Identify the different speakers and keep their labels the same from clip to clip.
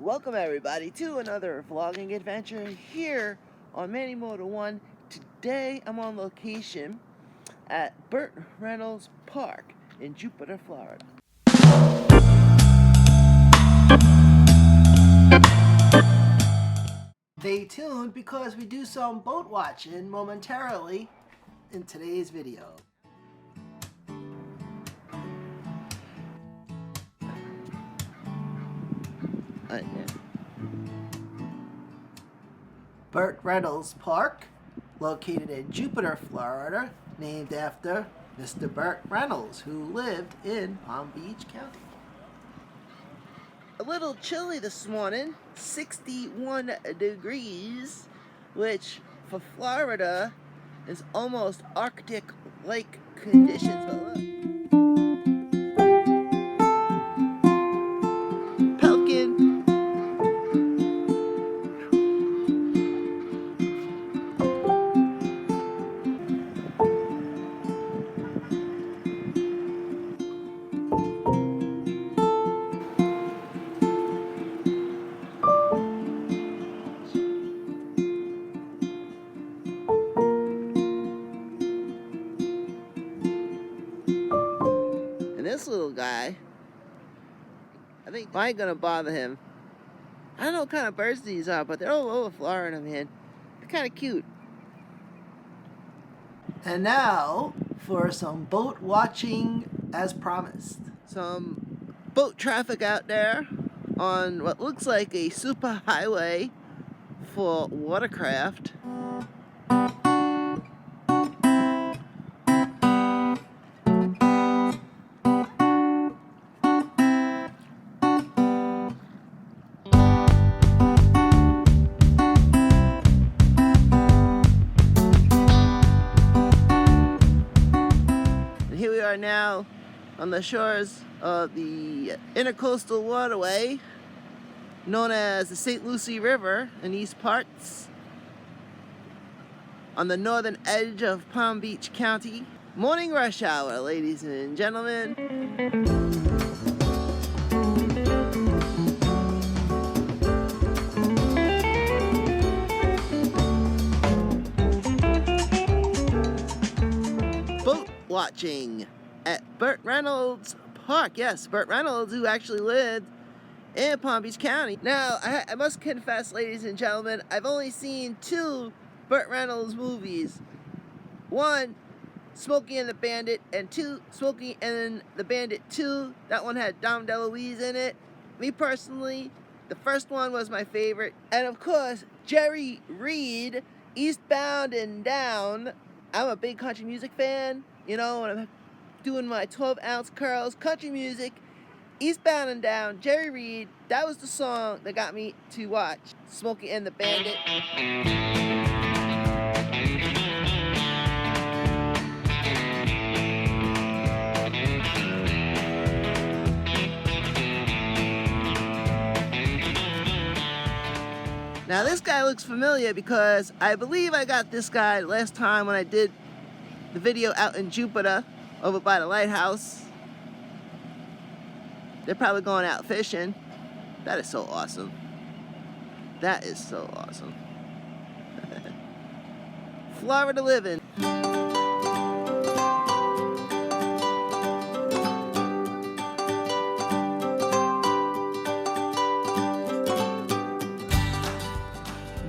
Speaker 1: Welcome everybody to another vlogging adventure here on Manny Moto 1. Today I'm on location at Burt Reynolds Park in Jupiter, Florida. Stay tuned because we do some boat watching momentarily in today's video. Burt Reynolds Park, located in Jupiter, Florida, named after Mr. Burt Reynolds, who lived in Palm Beach County. A little chilly this morning, 61 degrees, which for Florida is almost Arctic-like conditions. But look. This little guy, I think I ain't gonna bother him. I don't know what kind of birds these are, but they're all over Florida, man. They're kind of cute. And now for some boat watching as promised. Some boat traffic out there on what looks like a super highway for watercraft. Here we are now on the shores of the intercoastal waterway known as the St. Lucie River in East Parts on the northern edge of Palm Beach County. Morning rush hour, ladies and gentlemen. Watching at Burt Reynolds Park. Yes, Burt Reynolds, who actually lived in Palm Beach County. Now, I must confess, ladies and gentlemen, I've only seen 2 Burt Reynolds movies. 1, Smokey and the Bandit, and 2, Smokey and the Bandit 2. That one had Dom DeLuise in it. Me personally, the first one was my favorite. And of course, Jerry Reed, Eastbound and Down. I'm a big country music fan. You know, when I'm doing my 12-ounce curls, country music, Eastbound and Down, Jerry Reed, that was the song that got me to watch Smokey and the Bandit. Now this guy looks familiar because I believe I got this guy last time when I did the video out in Jupiter over by the lighthouse. They're probably going out fishing. That is so awesome. That is so awesome. Florida living.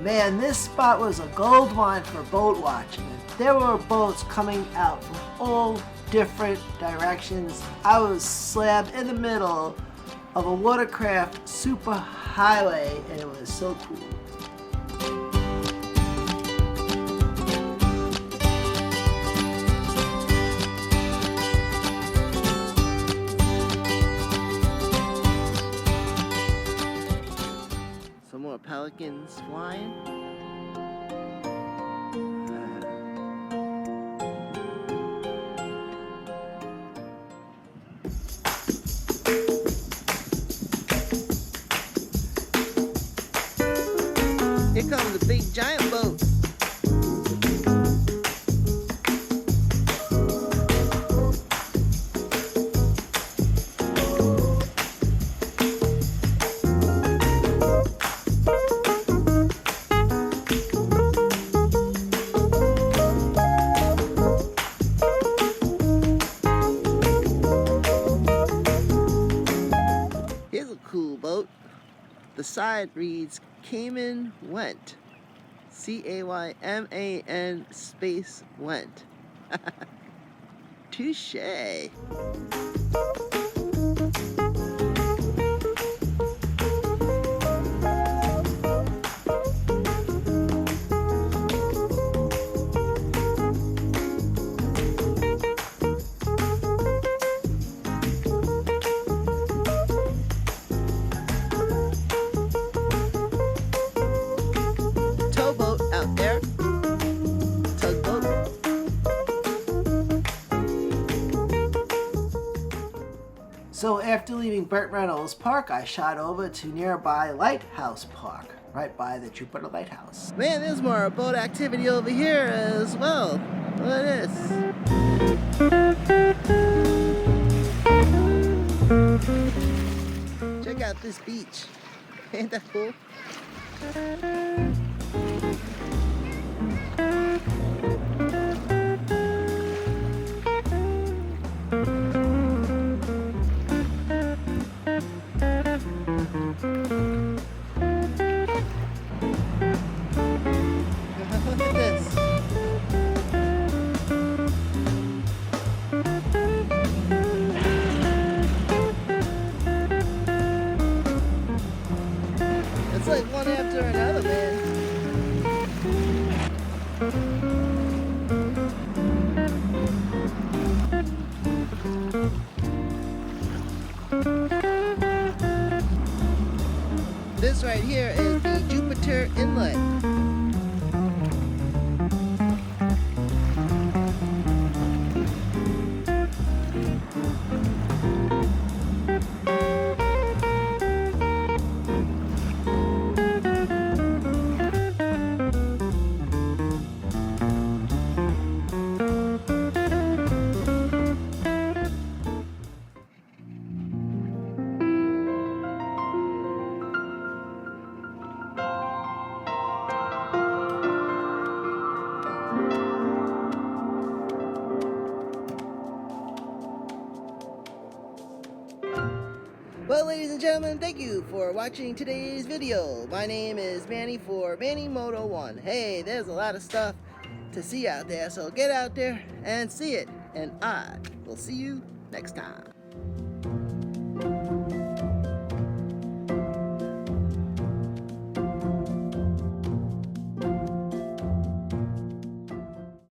Speaker 1: Man, this spot was a gold mine for boat watching. There were boats coming out from all different directions. I was slammed in the middle of a watercraft super highway, and it was so cool. Some more pelicans flying. Here comes the big giant boat. The side reads Cayman Went. C-A-Y-M-A-N space Went. Touché. Towboat out there. Tugboat. So after leaving Burt Reynolds Park, I shot over to nearby Lighthouse Park, right by the Jupiter Lighthouse. Man, there's more boat activity over here as well. Look at this. Check out this beach. Ain't that cool? Look at this. It's like one after another, man. This right here is the Jupiter Inlet. Well, ladies and gentlemen, thank you for watching today's video. My name is Manny for Manny Moto 1. Hey, there's a lot of stuff to see out there, so get out there and see it. And I will see you next time.